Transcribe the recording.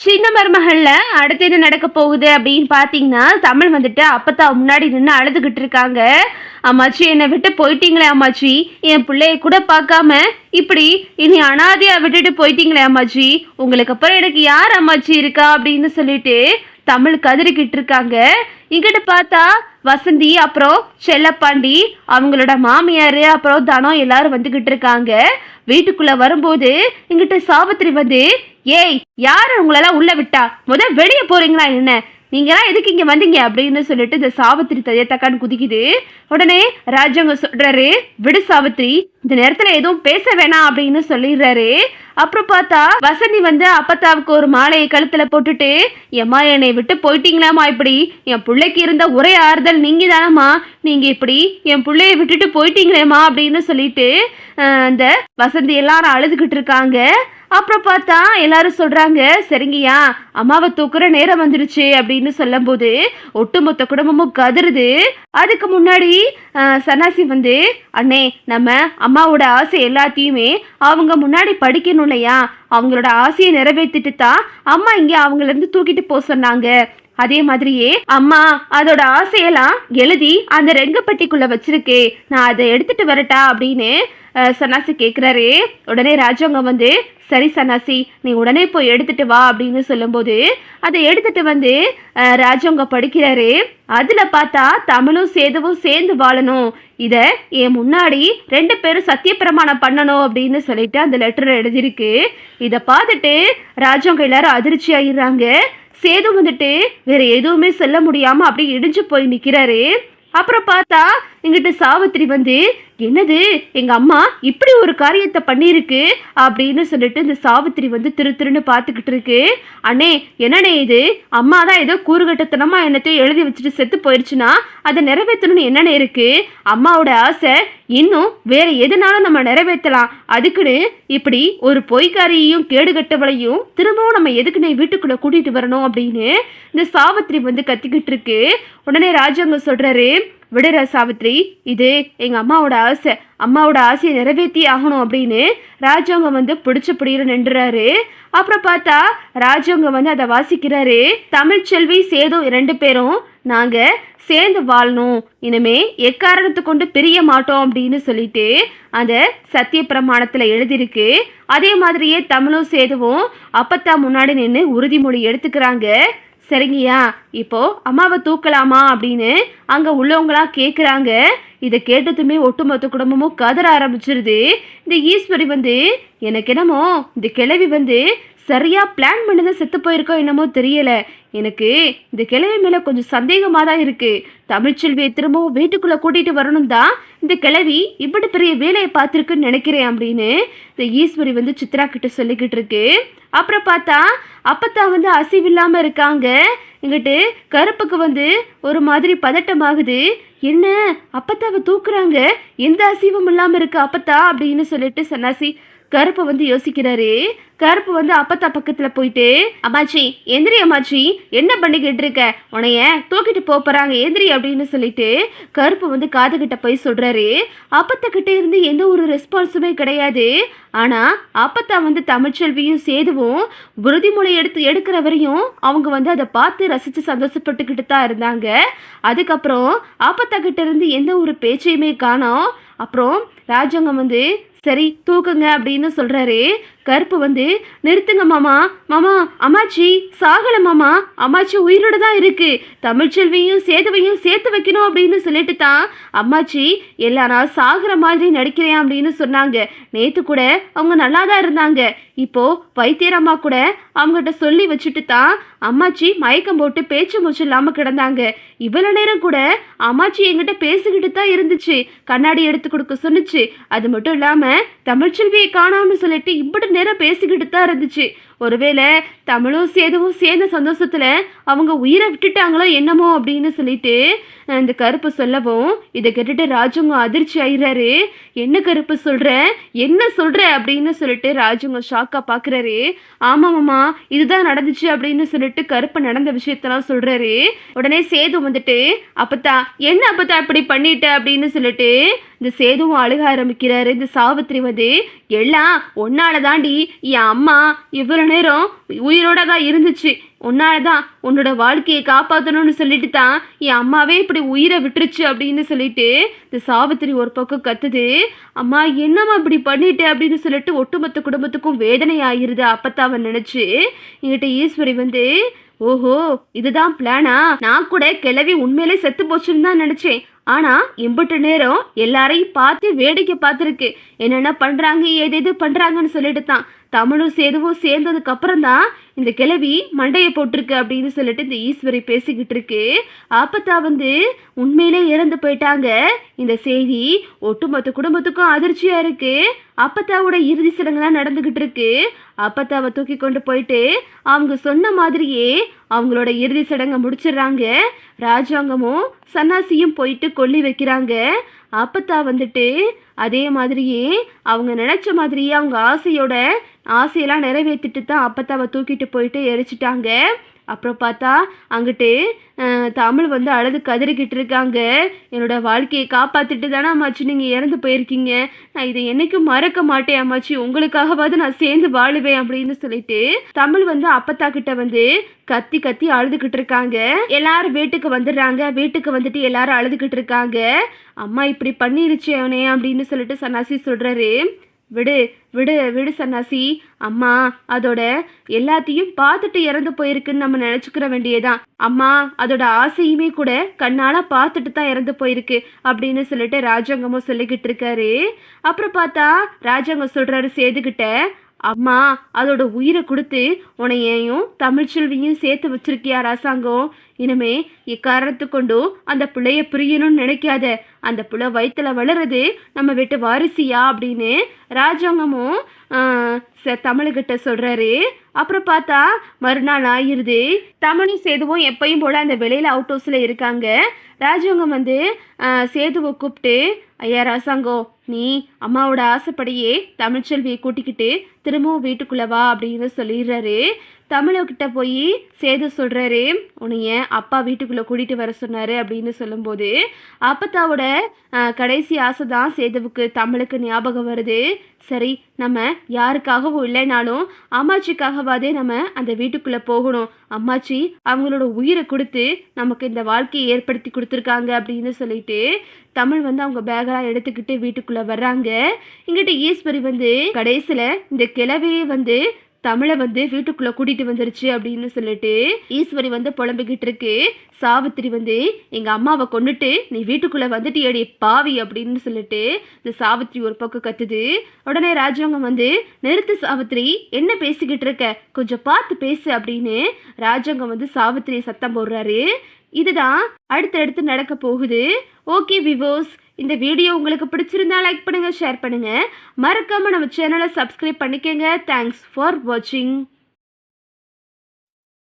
சின்ன மருமகள்ல அடுத்து என்ன நடக்க போகுது அப்படின்னு பாத்தீங்கன்னா, தமிழ் வந்துட்டு அப்பத்தா முன்னாடி நின்று அழுதுகிட்டு இருக்காங்க. அம்மாச்சி என்னை விட்டு போயிட்டீங்களே அம்மாச்சி, என் பிள்ளைய கூட பார்க்காம இப்படி இனி அனாதையா விட்டுட்டு போயிட்டீங்களே அம்மாச்சி, உங்களுக்கு அப்புறம் எனக்கு யார் அம்மாச்சி இருக்கா அப்படின்னு சொல்லிட்டு தமிழ் கதறிக்கிட்டு இருக்காங்க. இங்கிட்ட பார்த்தா வசந்தி அப்புறம் செல்லப்பாண்டி அவங்களோட மாமியார் அப்புறம் தனம் எல்லாரும் வந்துகிட்டு இருக்காங்க. வீட்டுக்குள்ள வரும்போது இங்கிட்ட சாவித்திரி வந்து, ஏய் யாரு உங்களெல்லாம் உள்ள விட்டா, வெளியே போறீங்களா என்ன, நீங்களாம் எதுக்கு இங்க வந்தீங்க அப்படின்னு சொல்லிட்டு இந்த சாவித்திரி தக்கான்னு குதிக்குது. உடனே ராஜாங்க சொல்றாரு, விடு சாவித்திரி, இந்த நேரத்துல எதுவும் பேச வேணாம் அப்படின்னு சொல்லிடுறாரு. அப்புறம் பார்த்தா வசந்தி வந்து அப்பத்தாவுக்கு ஒரு மாலையை கழுத்துல போட்டுட்டு, எம்மா என்னை விட்டு போயிட்டீங்களாமா, இப்படி என் பிள்ளைக்கு இருந்த ஒரே ஆறுதல் நீங்க தானம்மா, நீங்க இப்படி என் பிள்ளைய விட்டுட்டு போயிட்டீங்களேம்மா அப்படின்னு சொல்லிட்டு அந்த வசந்தி எல்லாரும் அழுதுகிட்டு இருக்காங்க. அப்புறம் பார்த்தா எல்லாரும் சொல்றாங்க, சரிங்கய்யா அம்மாவை தூக்குற நேரம் வந்துடுச்சு அப்படின்னு சொல்லும் போது ஒட்டுமொத்த குடும்பமும் கதறுது. அதுக்கு முன்னாடி சன்னாசி வந்து, அண்ணே நம்ம அம்மாவோட ஆசை எல்லாத்தையுமே அவங்க முன்னாடி படிக்கணும் இல்லையா, அவங்களோட ஆசையை நிறைவேற்றிட்டு தான் அம்மா இங்கே அவங்கள தூக்கிட்டு போக சொன்னாங்க. அதே மாதிரியே அம்மா அதோட ஆசையெல்லாம் எழுதி அந்த ரெங்கப்பட்டிக்குள்ள வச்சிருக்கே, நான் அதை எடுத்துட்டு வரட்டா அப்படின்னு சன்னாசி கேட்குறாரு. உடனே ராஜாங்க வந்து, சரி சன்னாசி நீ உடனே போய் எடுத்துட்டு வா அப்படின்னு சொல்லும்போது அதை எடுத்துட்டு வந்து ராஜாங்க படிக்கிறாரு. அதுல பார்த்தா தமிழும் சேதுவும் சேர்ந்து வாழணும், இதை என் முன்னாடி 2 பேரும் சத்திய பிரமாணம் பண்ணணும் அப்படின்னு சொல்லிட்டு அந்த லெட்டர் எழுதியிருக்கு. இதை பார்த்துட்டு ராஜாங்க எல்லாரும் அதிர்ச்சி ஆயிடுறாங்க. சேது வந்துட்டு வேற எதுவுமே சொல்ல முடியாம அப்படி இடிஞ்சு போய் நிக்கிறாரு. அப்புறம் பார்த்தா இங்கிட்ட சாவித்திரி வந்து, என்னது எங்க அம்மா இப்படி ஒரு காரியத்தை பண்ணியிருக்கு அப்படின்னு சொல்லிட்டு இந்த சாவித்திரி வந்து திருன்னு பார்த்துக்கிட்டு இருக்கு. அண்ணே என்னண்ணே இது, அம்மா தான் ஏதோ கூறுகட்டத்தனமா என்னத்தையும் எழுதி வச்சுட்டு செத்து போயிடுச்சுன்னா அதை நிறைவேற்றணும்னு என்னென்ன இருக்கு, அம்மாவோட ஆசை இன்னும் வேற எதுனாலும் நம்ம நிறைவேற்றலாம், அதுக்குன்னு இப்படி ஒரு பொய்க்காரியையும் கேடுகட்டவளையும் திரும்பவும் நம்ம எதுக்குன்னு வீட்டுக்குள்ள கூட்டிட்டு வரணும் அப்படின்னு இந்த சாவித்திரி வந்து கத்திக்கிட்டு இருக்கு. உடனே ராஜாங்க சொல்றாரு, விடுற சாவித்ரி, இது எங்க அம்மாவோட ஆசை, அம்மாவோட ஆசையை நிறைவேற்றி ஆகணும் அப்படின்னு ராஜாங்க வந்து பிடிச்ச நின்றுறாரு. அப்புறம் பார்த்தா ராஜாங்க வந்து அதை வாசிக்கிறாரு. தமிழ்ச்செல்வி சேது 2 பேரும் நாங்க சேர்ந்து வாழணும், இனிமே எக்காரணத்தை கொண்டு பிரிய மாட்டோம் அப்படின்னு சொல்லிட்டு அந்த சத்திய பிரமாணத்துல எழுதியிருக்கு. அதே மாதிரியே தமிழும் சேதுவும் அப்பத்தா முன்னாடி நின்று உறுதிமொழி எடுத்துக்கிறாங்க. சரிங்கய்யா இப்போ அம்மாவை தூக்கலாமா அப்படின்னு அங்க உள்ளவங்களா கேட்குறாங்க. இதை கேட்டதுமே ஒட்டுமொத்த குடும்பமும் கதற ஆரம்பிச்சிருது. இந்த ஈஸ்வரி வந்து, எனக்கு என்னமோ இந்த கிழவி வந்து சரியா பிளான் பண்ணதான் செத்து போயிருக்கோ என்னமோ தெரியல, எனக்கு இந்த கிழவி மேல கொஞ்சம் சந்தேகமாக தான் இருக்கு, தமிழ்ச்செல்வியை திரும்பவும் வீட்டுக்குள்ள கூட்டிட்டு வரணும் தான் இந்த கிழவி இப்படி பெரிய வேலையை பார்த்துருக்குன்னு நினைக்கிறேன் அப்படின்னு இந்த ஈஸ்வரி வந்து சித்ரா கிட்ட சொல்லிக்கிட்டு இருக்கு. அப்புறம் பார்த்தா அப்பத்தா வந்து அசைவில்லாம இருக்காங்க. இங்கிட்டு கருப்புக்கு வந்து ஒரு மாதிரி பதட்டமாகுது. என்ன அப்பத்தாவை தூக்குறாங்க, எந்த அசைவும் இல்லாம இருக்கு அப்பத்தா அப்படின்னு சொல்லிட்டு சன்னாசி கருப்பு வந்து யோசிக்கிறாரு. கருப்பு வந்து அப்பத்தா பக்கத்துல போயிட்டு, அம்மாச்சி எந்திரி அம்மாச்சி, என்ன பண்ணிக்கிட்டு இருக்க, உனைய தூக்கிட்டு போறாங்க எந்திரி அப்படின்னு சொல்லிட்டு கருப்பு வந்து காதுகிட்ட போய் சொல்றாரு. அப்பத்தா கிட்ட இருந்து எந்த ஒரு ரெஸ்பான்ஸுமே கிடையாது. ஆனா அப்பத்தா வந்து தமிழ்ச்செல்வியும் சேதுவும் உறுதிமொழி எடுக்கிற வரையும் அவங்க வந்து அதை பார்த்து ரசிச்சு சந்தோஷப்பட்டுக்கிட்டு தான் இருந்தாங்க. அதுக்கப்புறம் அப்பத்தா கிட்ட இருந்து எந்த ஒரு பேச்சையுமே காணோம். அப்புறம் ராஜாங்கம் வந்து, சரி தூக்குங்க அப்படின்னு சொல்றாரு. கருப்பு வந்து, நிறுத்துங்க மாமா, மாமா அம்மாச்சி சாகல மாமா, அம்மாச்சி உயிரோட தான் இருக்கு, தமிழ்ச்செல்வியும் சேதுவையும் சேர்த்து வைக்கணும் அப்படின்னு சொல்லிட்டு தான் அம்மாச்சி எல்லாரும் சாகுற மாதிரி நடிக்கிறேன் அப்படின்னு சொன்னாங்க. நேத்து கூட அவங்க நல்லா தான் இருந்தாங்க, இப்போ வைத்தியரம்மா கூட அவங்ககிட்ட சொல்லி வச்சுட்டு தான் அம்மாச்சி மயக்கம் போட்டு பேச்சு மூச்சு இல்லாம கிடந்தாங்க. இவ்வளவு நேரம் கூட அம்மாச்சி என்கிட்ட பேசிக்கிட்டு தான் இருந்துச்சு, கண்ணாடி எடுத்து கொடுக்க சொன்னிச்சு, அது மட்டும் இல்லாம தமிழ்ச்செல்வியை காணாமனு சொல்லிட்டு இப்படி நேரம் பேசிக்கிட்டு தான் இருந்துச்சு. ஒருவேளை தமிழும் சேதுவும் சேர்ந்த சந்தோஷத்துல அவங்க உயிரை விட்டுட்டாங்களோ என்னமோ அப்படின்னு சொல்லிட்டு இந்த கருப்பு சொல்லவும் இதை கேட்டுட்டு ராஜுங்க அதிர்ச்சி ஆயிடுறாரு. என்ன கருப்பு சொல்ற, என்ன சொல்ற அப்படின்னு சொல்லிட்டு ராஜுங்க ஷாக்கா பாக்குறாரு. ஆமாமாமா இதுதான் நடந்துச்சு அப்படின்னு சொல்லிட்டு கருப்பு நடந்த விஷயத்தெல்லாம் சொல்றாரு. உடனே சேது வந்துட்டு, அப்பத்தா என்ன அப்பத்தா இப்படி பண்ணிட்ட அப்படின்னு சொல்லிட்டு இந்த சேதுவும் அழுக ஆரம்பிக்கிறாரு. இந்த சாவித்திரி வந்து, எல்லாம் ஒன்னால தாண்டி என் அம்மா இவ்வளவு நேரம் உயிரோட தான் இருந்துச்சு. உன்னாலதான் உன்னோட வாழ்க்கையை காப்பாற்றணும்னு சொல்லிட்டு தான் என் அம்மாவே இப்படி உயிரை விட்டுருச்சு அப்படின்னு சொல்லிட்டு இந்த சாவித்திரி ஒரு பக்கம் கத்துது. அம்மா என்னம்மா இப்படி பண்ணிட்டு அப்படின்னு சொல்லிட்டு ஒட்டுமொத்த குடும்பத்துக்கும் வேதனை ஆயிருது. அப்பத்தாவை நினைச்சு என்கிட்ட ஈஸ்வரி வந்து, ஓஹோ இதுதான் பிளானா, நான் கூட கிளவி உண்மையிலே செத்து போச்சுன்னு தான் நினைச்சேன். ஆனா எம்பிட்டு நேரம் எல்லாரையும் பார்த்து வேடிக்கை பார்த்துருக்கு, என்னென்ன பண்றாங்க ஏதேது பண்றாங்கன்னு சொல்லிட்டு தான் தமிழும் சேதுவும் சேர்ந்ததுக்கு அப்புறம் தான் இந்த கிழவி மண்டையை போட்டிருக்கு அப்படின்னு சொல்லிட்டு இந்த ஈஸ்வரி பேசிக்கிட்டு இருக்கு. அப்பத்தா வந்து உண்மையிலே இறந்து போயிட்டாங்க. இந்த செய்தி ஒட்டுமொத்த குடும்பத்துக்கும் அதிர்ச்சியா இருக்கு. அப்பத்தாவோட இறுதி சடங்குலாம் நடந்துகிட்டு இருக்கு. அப்பத்தாவை தூக்கி கொண்டு போயிட்டு அவங்க சொன்ன மாதிரியே அவங்களோட இறுதி சடங்கை முடிச்சிடுறாங்க. ராஜாங்கமும் சன்னாசியும் போயிட்டு கொல்லி வைக்கிறாங்க. அப்பத்தா வந்துட்டு அதே மாதிரியே அவங்க நினைச்ச மாதிரியே அவங்க ஆசையெல்லாம் நிறைவேற்றிட்டு தான் அப்பத்தாவை தூக்கிட்டு போயிட்டு எரிச்சிட்டாங்க. அப்புறம் பார்த்தா அங்கிட்டு தமிழ் வந்து அழுது கதறிக்கிட்டு இருக்காங்க. என்னோட வாழ்க்கையை காப்பாற்றிட்டு தானே அம்மாச்சி நீங்கள் இறந்து போயிருக்கீங்க, நான் இதை என்னைக்கும் மறக்க மாட்டேன் அம்மாச்சி, உங்களுக்காகவாது நான் சேர்ந்து வாழுவேன் அப்படின்னு சொல்லிட்டு தமிழ் வந்து அப்பத்தா கிட்ட வந்து கத்தி கத்தி அழுதுகிட்டு இருக்காங்க. எல்லாரும் வீட்டுக்கு வந்துடுறாங்க. வீட்டுக்கு வந்துட்டு எல்லாரும் அழுதுகிட்டு இருக்காங்க. அம்மா இப்படி பண்ணிருச்சு அவனே அப்படின்னு சொல்லிட்டு சன்னாசி சொல்றாரு. விடு விடு விடு சன்னாசி, அம்மா அதோட எல்லாத்தையும் பார்த்துட்டு இறந்து போயிருக்குன்னு நம்ம நினச்சிக்கிற வேண்டியதான். அம்மா அதோட ஆசையுமே கூட கண்ணால் பார்த்துட்டு தான் இறந்து போயிருக்கு அப்படின்னு சொல்லிட்டு ராஜாங்கமும் சொல்லிக்கிட்டு இருக்காரு. அப்புறம் பார்த்தா ராஜாங்கம் சொல்கிறாரு சேதுக்கிட்ட, அம்மா அதோட உயிரை கொடுத்து உனையையும் தமிழ்ச்செல்வியும் சேர்த்து வச்சிருக்கியா ராசாங்கம், இனிமே இக்காரணத்து கொண்டும் அந்த பிள்ளைய பிரியணும்னு நினைக்காத, அந்த பிள்ளை வயிற்றுல வளருது நம்ம வீட்டு வாரிசியா அப்படின்னு ராஜாங்கமும் தமிழ்கிட்ட சொல்கிறாரு. அப்புறம் பார்த்தா மறுநாள் ஆயிருது. தமிழும் சேதுவும் எப்பயும் போல் அந்த வெளியில் அவுட் ஹவுஸில் இருக்காங்க. ராஜாங்கம் வந்து சேதுவை கூப்பிட்டு, ஐயா ராசாங்கம், நீ அம்மாவோட ஆசைப்படியே தமிழ்ச்செல்வியை கூட்டிக்கிட்டு திரும்பவும் வீட்டுக்குள்ளே வா அப்படின்னு சொல்லிடுறாரு. தமிழ்கிட்ட போய் சேது சொல்கிறாரு, உன்னைய அப்பா வீட்டுக்குள்ளே கூட்டிகிட்டு வர சொன்னார் அப்படின்னு சொல்லும்போது அப்பத்தாவோட கடைசி ஆசை தான் சேதுவுக்கு தமிழுக்கு ஞாபகம் வருது. சரி நம்ம யாருக்காகவும் இல்லைனாலும் அம்மாச்சிக்காகவாதே நம்ம அந்த வீட்டுக்குள்ளே போகணும், அம்மாச்சி அவங்களோட உயிரை கொடுத்து நமக்கு இந்த வாழ்க்கையை ஏற்படுத்தி கொடுத்துருக்காங்க அப்படின்னு சொல்லிட்டு தமிழ் வந்து அவங்க பேகெல்லாம் எடுத்துக்கிட்டு வீட்டுக்குள்ளே வர்றாங்க. இங்கிட்ட ஈஸ்வரி வந்து கடைசியில் இந்த கிழவையே வந்து தமிழை வந்து வீட்டுக்குள்ளே கூட்டிகிட்டு வந்துருச்சு அப்படின்னு சொல்லிட்டு ஈஸ்வரி வந்து புலம்பிக்கிட்டு இருக்கு. சாவித்திரி வந்து எங்கள் அம்மாவை கொண்டுட்டு நீ வீட்டுக்குள்ளே வந்துட்டு ஏடி பாவி அப்படின்னு சொல்லிட்டு இந்த சாவித்திரி ஒரு பக்கம் கத்துது. உடனே ராஜாங்கம் வந்து, நிறுத்து சாவித்திரி, என்ன பேசிக்கிட்டு இருக்க, கொஞ்சம் பார்த்து பேசு அப்படின்னு ராஜாங்கம் வந்து சாவித்திரியை சத்தம் போடுறாரு. இதுதான் அடுத்தடுத்து நடக்க போகுது. ஓகே விவோஸ், இந்த வீடியோ உங்களுக்கு பிடிச்சிருந்தா லைக் பண்ணுங்கள், ஷேர் பண்ணுங்கள், மறக்காமல் நம்ம சேனலை சப்ஸ்கிரைப் பண்ணிக்கோங்க. தேங்க்ஸ் ஃபார் வாட்சிங்.